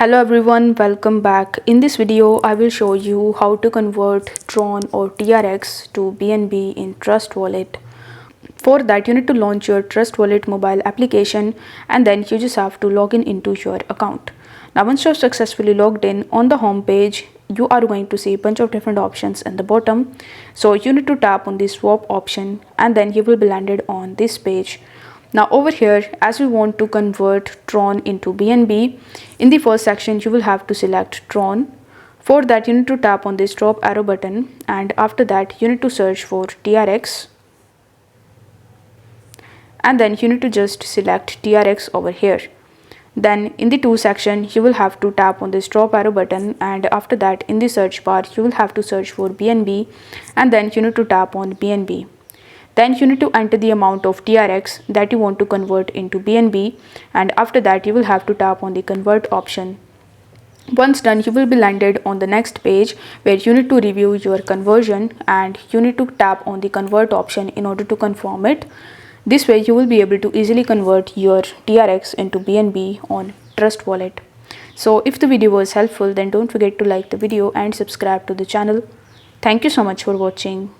Hello everyone, welcome back. In this video, I will show you how to convert Tron or TRX to BNB in Trust Wallet. For that, you need to launch your Trust Wallet mobile application and then you just have to log in into your account. Now, once you're successfully logged in, on the home page, you are going to see a bunch of different options in the bottom. So you need to tap on the swap option and then you will be landed on this page. Now over here, as we want to convert Tron into BNB, in the first section you will have to select Tron. For that you need to tap on this drop arrow button and after that you need to search for TRX and then you need to just select TRX over here. Then in the to section you will have to tap on this drop arrow button and after that in the search bar you will have to search for BNB and then you need to tap on BNB. Then you need to enter the amount of TRX that you want to convert into BNB and after that you will have to tap on the convert option. Once done, you will be landed on the next page where you need to review your conversion and you need to tap on the convert option in order to confirm it. This way you will be able to easily convert your TRX into BNB on Trust Wallet. So if the video was helpful, then don't forget to like the video and subscribe to the channel. Thank you so much for watching.